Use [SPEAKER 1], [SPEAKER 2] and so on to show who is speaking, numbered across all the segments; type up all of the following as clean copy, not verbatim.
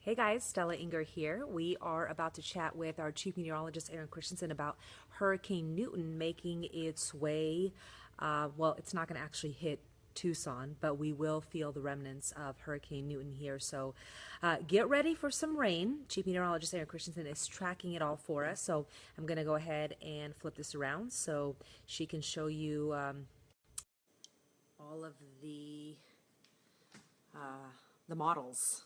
[SPEAKER 1] Hey guys, Stella Inger here. We are about to chat with our Chief Meteorologist, Aaron Christensen, about Hurricane Newton making its way. Well, it's not going to actually hit Tucson, but we will feel the remnants of Hurricane Newton here. So get ready for some rain. Chief Meteorologist Aaron Christensen is tracking it all for us. So I'm going to go ahead and flip this around so she can show you all of the models.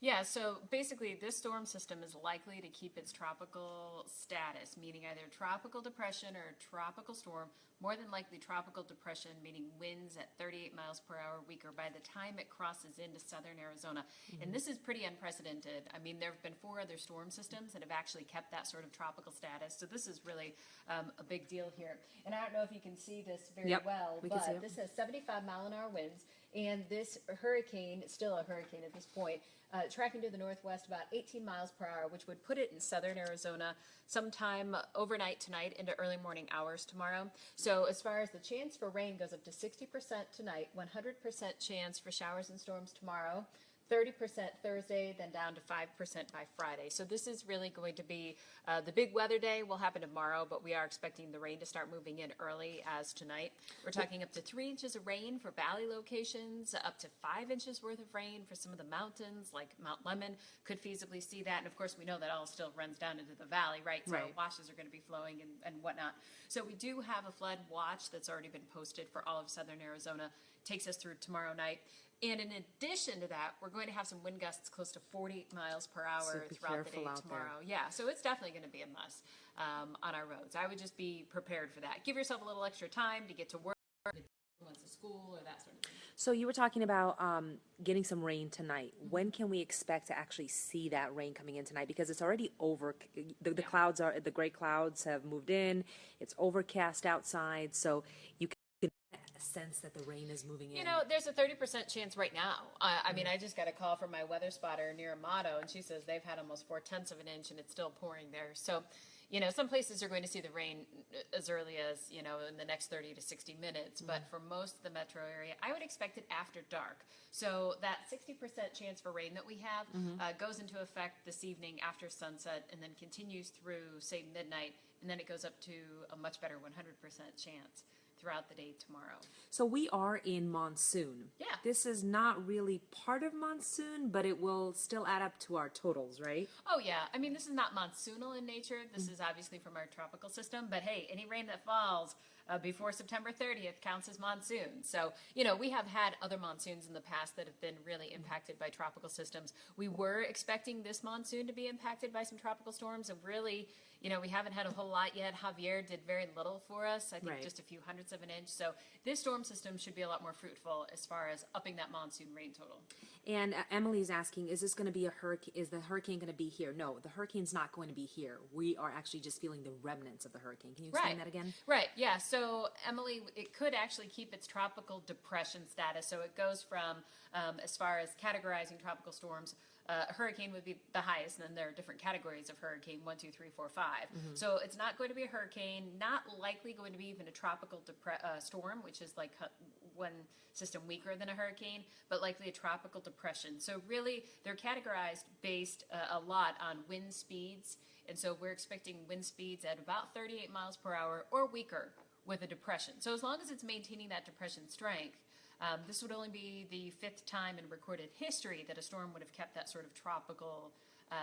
[SPEAKER 2] Yeah, so basically this storm system is likely to keep its tropical status, meaning either tropical depression or tropical storm, more than likely tropical depression, meaning winds at 38 miles per hour weaker by the time it crosses into southern Arizona. And this is pretty unprecedented. I mean, there have been 4 other storm systems that have actually kept that sort of tropical status. So this is really a big deal here. And I don't know if you can see this very well, but this has 75-mile-an-hour winds. And this hurricane, still a hurricane at this point, tracking to the northwest about 18 miles per hour, which would put it in southern Arizona sometime overnight tonight into early morning hours tomorrow. So as far as the chance for rain goes up to 60% tonight, 100% chance for showers and storms tomorrow, 30% Thursday, then down to 5% by Friday. So this is really going to be the big weather day will happen tomorrow, but we are expecting the rain to start moving in early as tonight. We're talking up to 3 inches of rain for valley locations, up to 5 inches worth of rain for some of the mountains like Mount Lemmon could feasibly see that. And of course, we know that all still runs down into the valley, right? So washes are going to be flowing and whatnot. So we do have a flood watch that's already been posted for all of southern Arizona. Takes us through tomorrow night. And in addition to that, we're going to have some wind gusts close to 40 miles per hour throughout the day tomorrow. Yeah, so it's definitely going to be a mess on our roads. I would just be prepared for that. Give yourself a little extra time to get to work, to school, or that sort of thing.
[SPEAKER 1] So you were talking about getting some rain tonight. When can we expect to actually see that rain coming in tonight? Because it's already over. The clouds are, the gray clouds have moved in. It's overcast outside, so you can sense that the rain is moving in.
[SPEAKER 2] You know, there's a 30% chance right now. I mean, I just got a call from my weather spotter near Amato, and she says they've had almost 4/10 of an inch, and it's still pouring there. So, you know, some places are going to see the rain as early as, you know, in the next 30 to 60 minutes. But for most of the metro area, I would expect it after dark. So that 60% chance for rain that we have goes into effect this evening after sunset and then continues through, say, midnight. And then it goes up to a much better 100% chance throughout the day tomorrow.
[SPEAKER 1] So we are in monsoon.
[SPEAKER 2] Yeah.
[SPEAKER 1] This is not really part of monsoon, but it will still add up to our totals, right?
[SPEAKER 2] Oh, yeah. I mean, this is not monsoonal in nature. This is obviously from our tropical system. But hey, any rain that falls before September 30th counts as monsoon. So, you know, we have had other monsoons in the past that have been really impacted by tropical systems. We were expecting this monsoon to be impacted by some tropical storms, and really, you know, we haven't had a whole lot yet. Javier did very little for us, I think just a few hundredths of an inch. So this storm system should be a lot more fruitful as far as upping that monsoon rain total.
[SPEAKER 1] And Emily's asking, is this going to be a hurricane? Is the hurricane going to be here? No, the hurricane's not going to be here. We are actually just feeling the remnants of the hurricane. Can you explain that again?
[SPEAKER 2] Right, yeah. So, Emily, it could actually keep its tropical depression status. So it goes from, as far as categorizing tropical storms, a hurricane would be the highest, and then there are different categories of hurricane, 1, 2, 3, 4, 5. So it's not going to be a hurricane, not likely going to be even a tropical storm, which is like one system weaker than a hurricane, but likely a tropical depression. So really, they're categorized based a lot on wind speeds, and so we're expecting wind speeds at about 38 miles per hour or weaker with a depression. So as long as it's maintaining that depression strength, this would only be the 5th time in recorded history that a storm would have kept that sort of tropical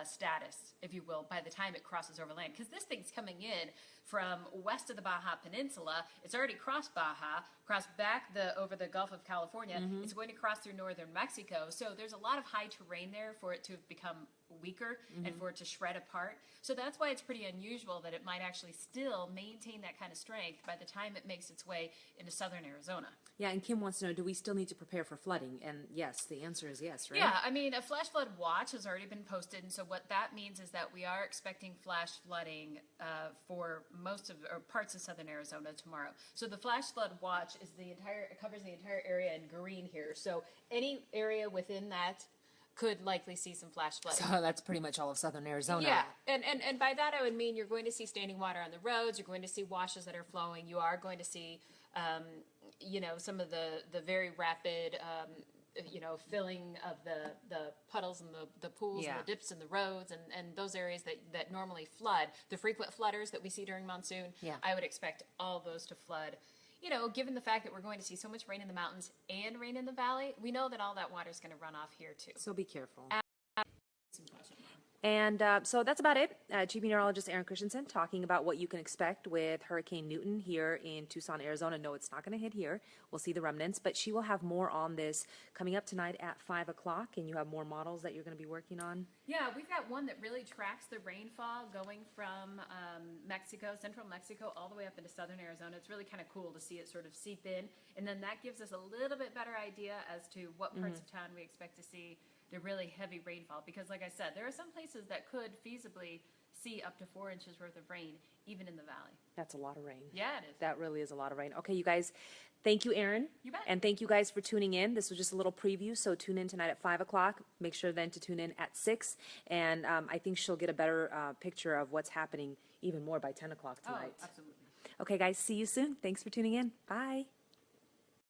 [SPEAKER 2] status, if you will, by the time it crosses over land. Because this thing's coming in from west of the Baja Peninsula. It's already crossed Baja, crossed back over the Gulf of California. It's going to cross through northern Mexico. So there's a lot of high terrain there for it to have become weaker and for it to shred apart. So that's why it's pretty unusual that it might actually still maintain that kind of strength by the time it makes its way into southern Arizona.
[SPEAKER 1] Yeah, and Kim wants to know, do we still need to prepare for flooding? And yes, the answer is yes, right?
[SPEAKER 2] Yeah, I mean, a flash flood watch has already been posted, and so what that means is that we are expecting flash flooding for most of, or parts of southern Arizona tomorrow. So the flash flood watch is it covers the entire area in green here. So any area within that could likely see some flash flooding.
[SPEAKER 1] So that's pretty much all of southern Arizona.
[SPEAKER 2] Yeah, and by that I would mean you're going to see standing water on the roads, you're going to see washes that are flowing, you are going to see, you know, some of the very rapid, you know, filling of the puddles puddles and the pools
[SPEAKER 1] Yeah.
[SPEAKER 2] and the dips in the roads and those areas that normally flood, the frequent flooders that we see during monsoon,
[SPEAKER 1] Yeah.
[SPEAKER 2] I would expect all those to flood. You know, given the fact that we're going to see so much rain in the mountains and rain in the valley, we know that all that water is going to run off here too.
[SPEAKER 1] So be careful.
[SPEAKER 2] Some caution.
[SPEAKER 1] And so that's about it. Chief Meteorologist Aaron Christensen talking about what you can expect with Hurricane Newton here in Tucson, Arizona. No, it's not going to hit here. We'll see the remnants, but she will have more on this coming up tonight at 5 o'clock, and you have more models that you're going to be working on.
[SPEAKER 2] Yeah, we've got one that really tracks the rainfall going from Mexico, central Mexico, all the way up into southern Arizona. It's really kind of cool to see it sort of seep in, and then that gives us a little bit better idea as to what parts of town we expect to see the really heavy rainfall. Because like I said, there are some places that could feasibly see up to 4 inches worth of rain, even in the valley.
[SPEAKER 1] That's a lot of rain.
[SPEAKER 2] Yeah, it is.
[SPEAKER 1] That really is a lot of rain. Okay, you guys, thank you, Aaron.
[SPEAKER 2] You bet.
[SPEAKER 1] And thank you guys for tuning in. This was just a little preview, so tune in tonight at 5 o'clock. Make sure then to tune in at 6. And I think she'll get a better picture of what's happening even more by 10 o'clock tonight.
[SPEAKER 2] Oh, absolutely.
[SPEAKER 1] Okay, guys, see you soon. Thanks for tuning in. Bye.